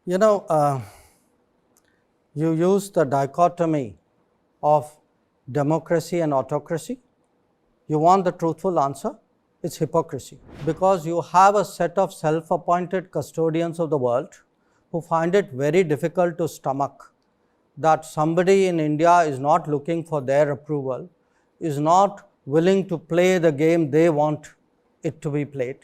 You know, you use the dichotomy of democracy and autocracy. You want the truthful answer? It's hypocrisy. Because you have a set of self-appointed custodians of the world who find it very difficult to stomach that somebody in India is not looking for their approval, is not willing to play the game they want it to be played.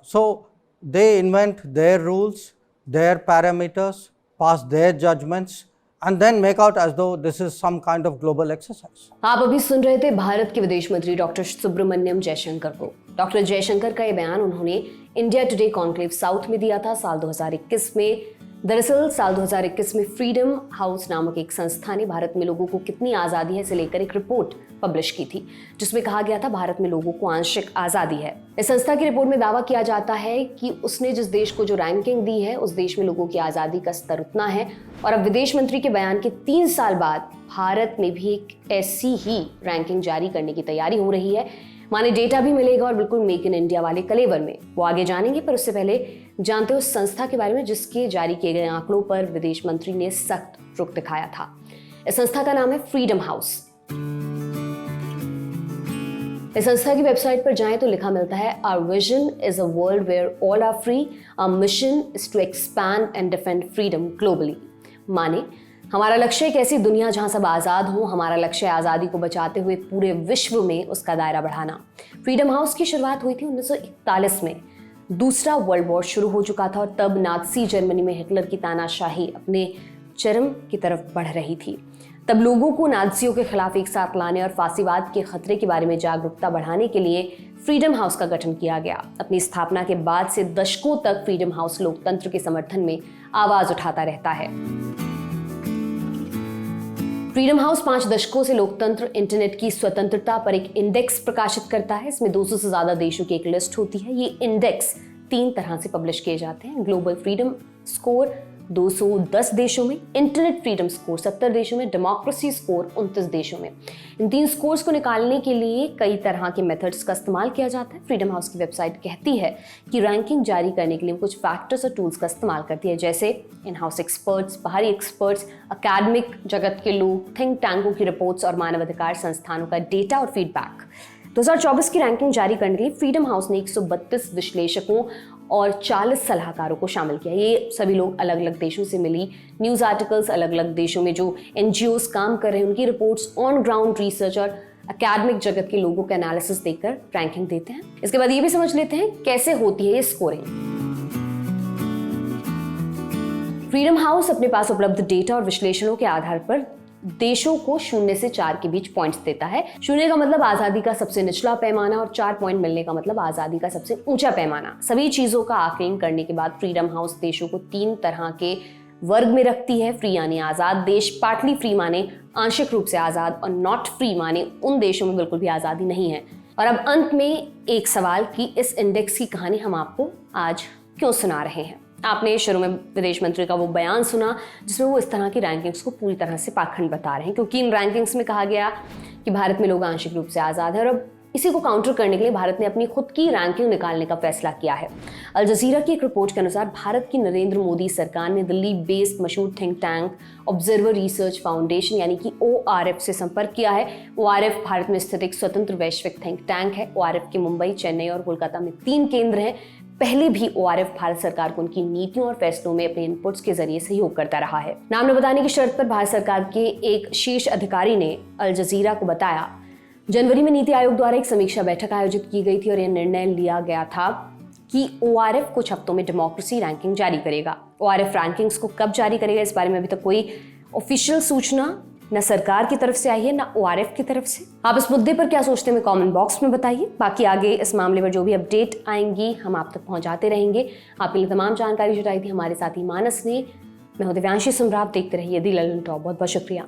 So they invent their rules, their parameters, pass their judgments, and then make out as though this is some kind of global exercise. आप अभी सुन रहे थे भारत के विदेश मंत्री doctor Subramaniam Jaishankar को। Doctor Jaishankar का ये बयान उन्होंने इंडिया टुडे कॉन्क्लेव साउथ में दिया था साल 2021 में। दरअसल साल 2021 में फ्रीडम हाउस नामक एक संस्था ने भारत में लोगों को कितनी आज़ादी है इसे लेकर एक रिपोर्ट पब्लिश की थी, जिसमें कहा गया था भारत में लोगों को आंशिक आज़ादी है। इस संस्था की रिपोर्ट में दावा किया जाता है कि उसने जिस देश को जो रैंकिंग दी है उस देश में लोगों की आज़ादी का स्तर उतना है, और अब विदेश मंत्री के बयान के 3 साल बाद भारत में भी एक ऐसी ही रैंकिंग जारी करने की तैयारी हो रही है। माने डेटा भी मिलेगा और बिल्कुल मेक इन इंडिया वाले कलेवर में, वो आगे जानेंगे। पर उससे पहले जानते हो उस संस्था के बारे में जिसके जारी किए गए आंकड़ों पर विदेश मंत्री ने सख्त रुख दिखाया था। इस संस्था का नाम है फ्रीडम हाउस। इस संस्था की वेबसाइट पर जाएं तो लिखा मिलता है, our vision is a world where all are free, our mission is to expand and defend freedom globally. माने हमारा लक्ष्य एक ऐसी दुनिया जहां सब आज़ाद हो, हमारा लक्ष्य है आज़ादी को बचाते हुए पूरे विश्व में उसका दायरा बढ़ाना। फ्रीडम हाउस की शुरुआत हुई थी 1941 में। दूसरा वर्ल्ड वॉर शुरू हो चुका था और तब नाज़ी जर्मनी में हिटलर की तानाशाही अपने चरम की तरफ बढ़ रही थी। तब लोगों को नाज़ियों के खिलाफ एक साथ लाने और फांसीवाद के खतरे के बारे में जागरूकता बढ़ाने के लिए फ्रीडम हाउस का गठन किया गया। अपनी स्थापना के बाद से दशकों तक फ्रीडम हाउस लोकतंत्र के समर्थन में आवाज उठाता रहता है। फ्रीडम हाउस 5 दशकों से लोकतंत्र, इंटरनेट की स्वतंत्रता पर एक इंडेक्स प्रकाशित करता है। इसमें 200 से ज्यादा देशों की एक लिस्ट होती है। ये इंडेक्स 3 तरह से पब्लिश किए जाते हैं। ग्लोबल फ्रीडम स्कोर 210 देशों में, इंटरनेट फ्रीडम स्कोर 70 देशों में, डेमोक्रेसी स्कोर 29 देशों में। इन 3 स्कोर्स को निकालने के लिए कई तरह के मेथड्स का इस्तेमाल किया जाता है। फ्रीडम हाउस की वेबसाइट कहती है कि रैंकिंग जारी करने के लिए कुछ फैक्टर्स और टूल्स का इस्तेमाल करती है, जैसे इन हाउस एक्सपर्ट्स, बाहरी एक्सपर्ट्स, अकादमिक जगत के लोग, थिंक टैंकों की रिपोर्ट्स और मानवाधिकार संस्थानों का डेटा और फीडबैक। 2024 की रैंकिंग जारी करने के लिए फ्रीडम हाउस ने 132 विश्लेषकों और 40 सलाहकारों को शामिल किया। ये सभी लोग अलग अलग देशों से मिली न्यूज़ आर्टिकल्स, अलग अलग देशों में जो NGOs काम कर रहे हैं उनकी रिपोर्ट्स, ऑन ग्राउंड रिसर्च और अकादमिक जगत के लोगों के एनालिसिस देखकर रैंकिंग देते हैं। इसके बाद ये भी समझ लेते हैं कैसे होती है ये स्कोरिंग। फ्रीडम हाउस अपने पास उपलब्ध डेटा और विश्लेषणों के आधार पर देशों को 0 से 4 के बीच पॉइंट्स देता है। 0 का मतलब आज़ादी का सबसे निचला पैमाना और 4 पॉइंट मिलने का मतलब आज़ादी का सबसे ऊंचा पैमाना। सभी चीज़ों का आकलन करने के बाद फ्रीडम हाउस देशों को 3 तरह के वर्ग में रखती है। फ्री यानी आज़ाद देश, पार्टली फ्री माने आंशिक रूप से आज़ाद, और नॉट फ्री माने उन देशों में बिल्कुल भी आज़ादी नहीं है। और अब अंत में एक सवाल कि इस इंडेक्स की कहानी हम आपको आज क्यों सुना रहे हैं। आपने शुरू में विदेश मंत्री का वो बयान सुना जिसमें वो इस तरह की रैंकिंग्स को पूरी तरह से पाखंड बता रहे हैं, क्योंकि इन रैंकिंग्स में कहा गया कि भारत में लोग आंशिक रूप से आज़ाद है। और अब इसी को काउंटर करने के लिए भारत ने अपनी खुद की रैंकिंग निकालने का फैसला किया है। अल जजीरा की एक रिपोर्ट के अनुसार भारत की नरेंद्र मोदी सरकार ने दिल्ली बेस्ड मशहूर think tank observer research foundation यानी कि ORF से संपर्क किया है। ORF भारत में स्थित एक स्वतंत्र वैश्विक थिंक टैंक है। ORF के मुंबई, चेन्नई और कोलकाता में 3 केंद्र हैं। पहले भी ORF भारत सरकार को उनकी नीतियों और फैसलों में अपने इनपुट्स के जरिए सहयोग करता रहा है। नाम न बताने की शर्त पर भारत सरकार के एक शीर्ष अधिकारी ने अल जजीरा को बताया, जनवरी में नीति आयोग द्वारा एक समीक्षा बैठक आयोजित की गई थी और यह निर्णय लिया गया था कि ORF कुछ हफ्तों में डेमोक्रेसी रैंकिंग जारी करेगा। ORF रैंकिंग्स को कब जारी करेगा इस बारे में अभी तक कोई ऑफिशियल सूचना न सरकार की तरफ से आई है, न ORF की तरफ से। आप इस मुद्दे पर क्या सोचते हैं कमेंट बॉक्स में बताइए। बाकी आगे इस मामले पर जो भी अपडेट आएंगी हम आप तक पहुंचाते रहेंगे। आपके लिए तमाम जानकारी जुटाई थी हमारे साथी मानस ने। मैं हूं दिव्यांशी सुमरा, आप देखते रहिए दी ललन टॉप। बहुत बहुत शुक्रिया।